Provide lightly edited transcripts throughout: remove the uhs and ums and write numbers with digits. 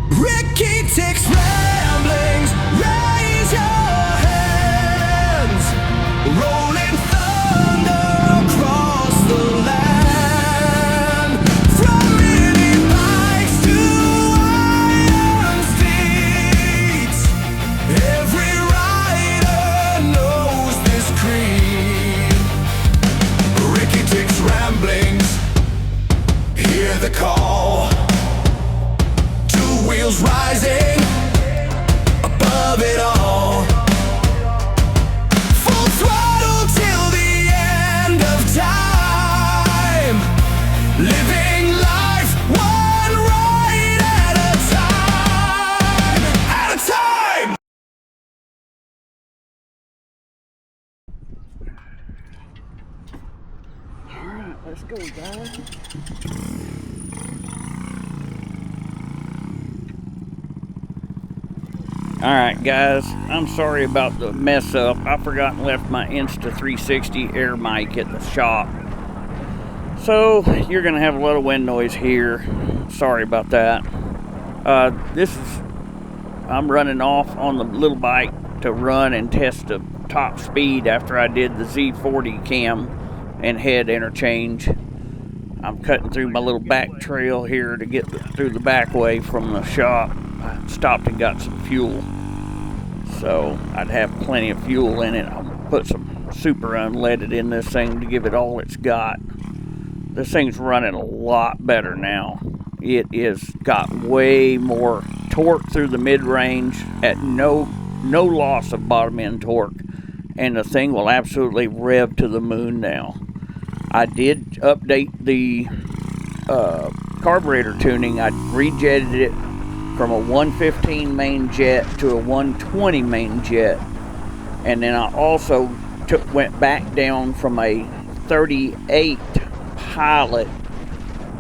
Rickey, Tikk's ramblings, raise your hands, rolling thunder across the land. From mini bikes to iron steeds, every rider knows this creed. Rickey, Tikk's ramblings, hear the call. Wheels rising above it all. Full throttle till the end of time. Living life one ride at a time. At a time. All right, let's go, guys. Alright guys, I'm sorry about the mess up. I forgot and left my Insta360 air mic at the shop. So, you're going to have a lot of wind noise here. Sorry about that. I'm running off on the little bike to run and test the top speed after I did the Z40 cam and head interchange. I'm cutting through my little back trail here to get through the back way from the shop. I stopped and got some fuel, so I'd have plenty of fuel in it. I'll put some super unleaded in this thing to give it all it's got. This thing's running a lot better now. It is got way more torque through the mid-range at no loss of bottom end torque, and the thing will absolutely rev to the moon now. I did update the carburetor tuning. I rejetted it from a 115 main jet to a 120 main jet, and then I also went back down from a 38 pilot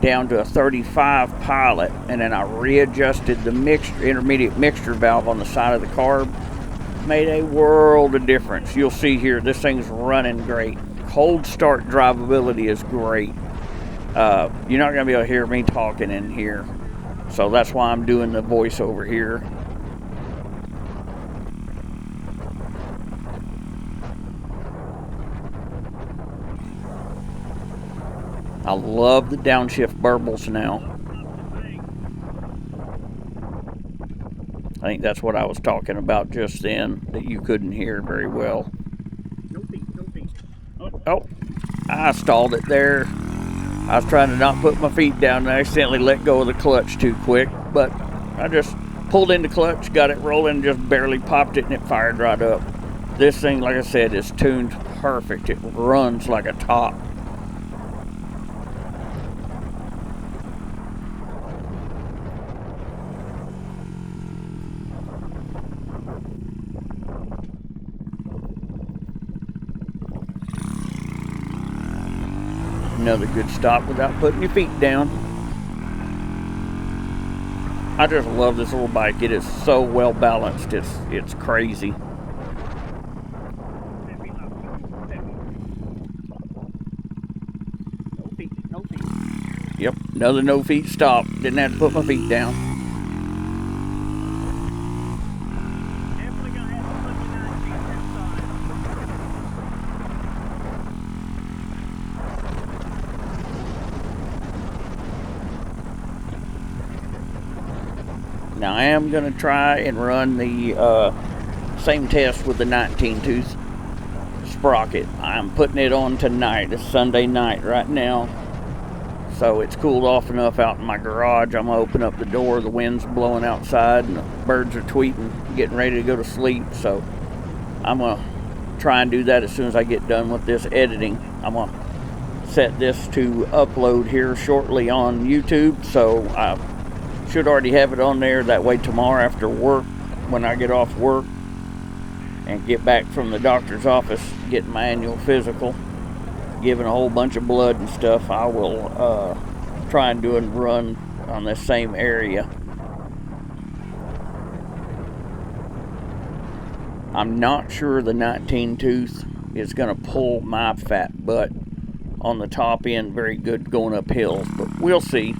down to a 35 pilot, and then I readjusted the intermediate mixture valve on the side of the carb. Made a world of difference. You'll see here, this thing's running great. Cold start drivability is great. You're not going to be able to hear me talking in here, so that's why I'm doing the voiceover here. I love the downshift burbles now. I think that's what I was talking about just then that you couldn't hear very well. Oh, I stalled it there. I was trying to not put my feet down and I accidentally let go of the clutch too quick, but I just pulled in the clutch, got it rolling, just barely popped it, and it fired right up. This thing, like I said, is tuned perfect. It runs like a top. Another good stop without putting your feet down. I just love this little bike. It is so well balanced. It's crazy. Yep, another no feet stop. Didn't have to put my feet down. Now I am going to try and run the same test with the 19 tooth sprocket. I'm putting it on tonight. It's Sunday night right now, so it's cooled off enough out in my garage. I'm going to open up the door, the wind's blowing outside and the birds are tweeting, getting ready to go to sleep. So I'm going to try and do that as soon as I get done with this editing. I'm going to set this to upload here shortly on YouTube, so Should already have it on there. That way tomorrow after work, when I get off work and get back from the doctor's office, getting my annual physical, giving a whole bunch of blood and stuff, I will try and do a run on this same area. I'm not sure the 19 tooth is going to pull my fat butt on the top end very good going up hills, but we'll see.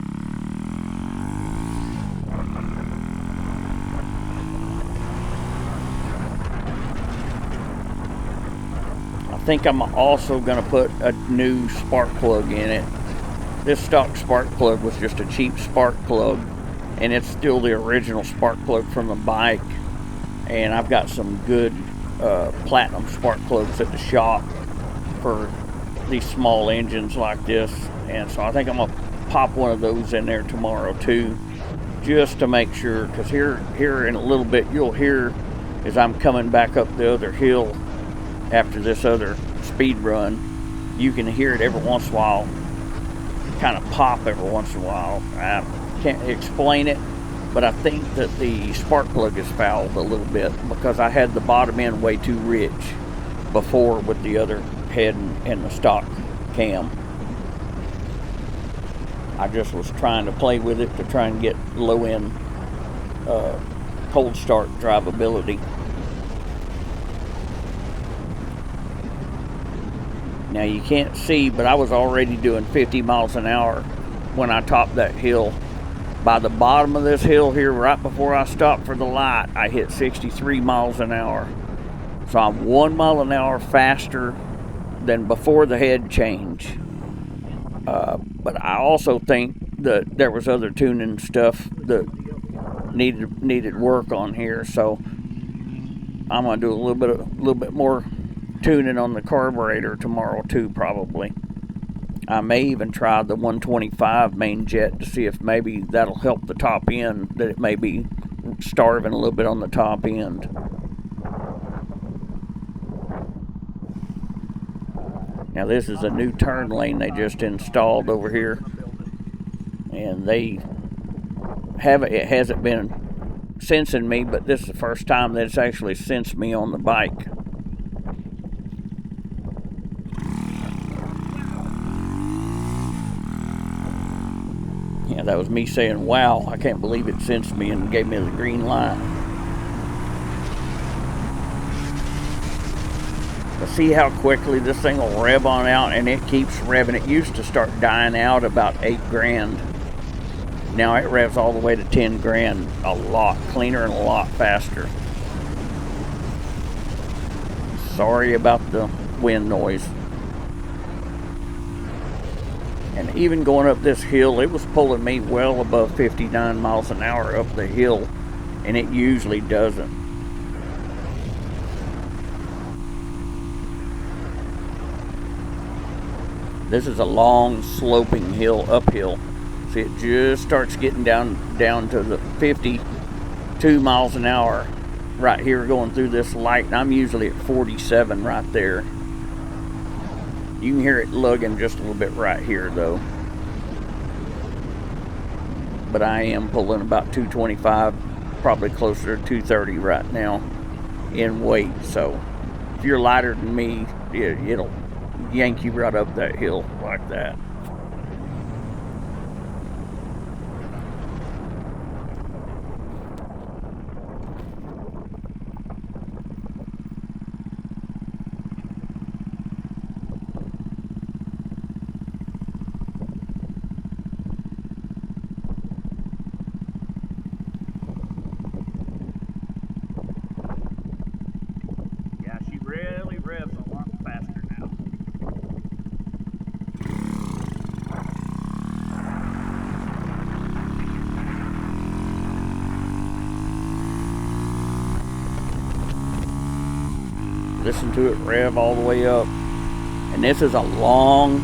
I think I'm also going to put a new spark plug in it. This stock spark plug was just a cheap spark plug, and it's still the original spark plug from the bike. And I've got some good platinum spark plugs at the shop for these small engines like this, and so I think I'm gonna pop one of those in there tomorrow too, just to make sure, because here in a little bit you'll hear as I'm coming back up the other hill after this other speed run, you can hear it every once in a while kind of pop every once in a while. I can't explain it, but I think that the spark plug is fouled a little bit because I had the bottom end way too rich before with the other head and the stock cam. I just was trying to play with it to try and get low end cold start drivability. Now you can't see, but I was already doing 50 miles an hour when I topped that hill. By the bottom of this hill here, right before I stopped for the light, I hit 63 miles an hour. So I'm 1 mile an hour faster than before the head change. But I also think that there was other tuning stuff that needed work on here. So I'm gonna do a little bit more tuning on the carburetor tomorrow too, probably. I may even try the 125 main jet to see if maybe that'll help the top end, that it may be starving a little bit on the top end. Now this is a new turn lane they just installed over here, and it hasn't been sensing me, but this is the first time that it's actually sensed me on the bike. Yeah, that was me saying, wow, I can't believe it sensed me and gave me the green light. But see how quickly this thing will rev on out, and it keeps revving. It used to start dying out about 8 grand. Now it revs all the way to 10 grand, a lot cleaner and a lot faster. Sorry about the wind noise. And even going up this hill, it was pulling me well above 59 miles an hour up the hill, and it usually doesn't. This is a long sloping hill, uphill. See, it just starts getting down to the 52 miles an hour right here going through this light, and I'm usually at 47 right there. You can hear it lugging just a little bit right here though. But I am pulling about 225, probably closer to 230 right now in weight. So if you're lighter than me, it'll yank you right up that hill like that. Listen to it rev all the way up. And this is a long,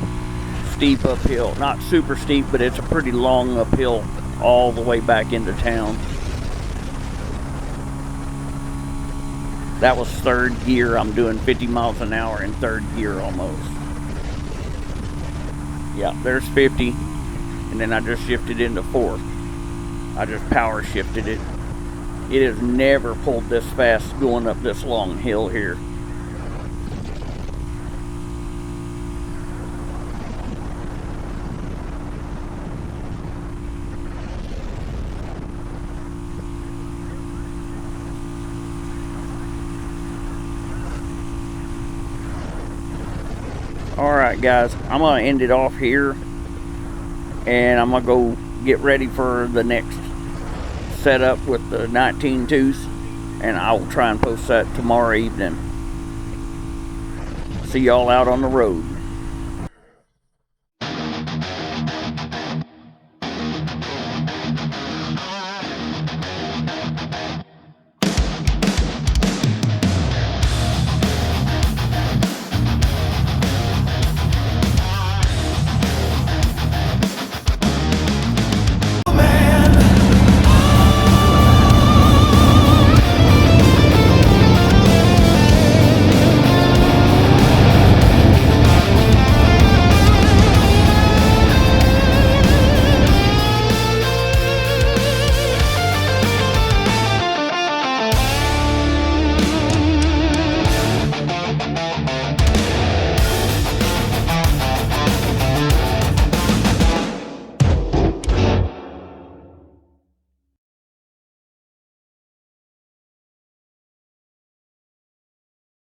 steep uphill. Not super steep, but it's a pretty long uphill all the way back into town. That was third gear. I'm doing 50 miles an hour in third gear almost. Yeah, there's 50. And then I just shifted into fourth. I just power shifted it. It has never pulled this fast going up this long hill here. Alright guys, I'm going to end it off here, and I'm going to go get ready for the next setup with the 19 tooth, and I'll try and post that tomorrow evening. See y'all out on the road.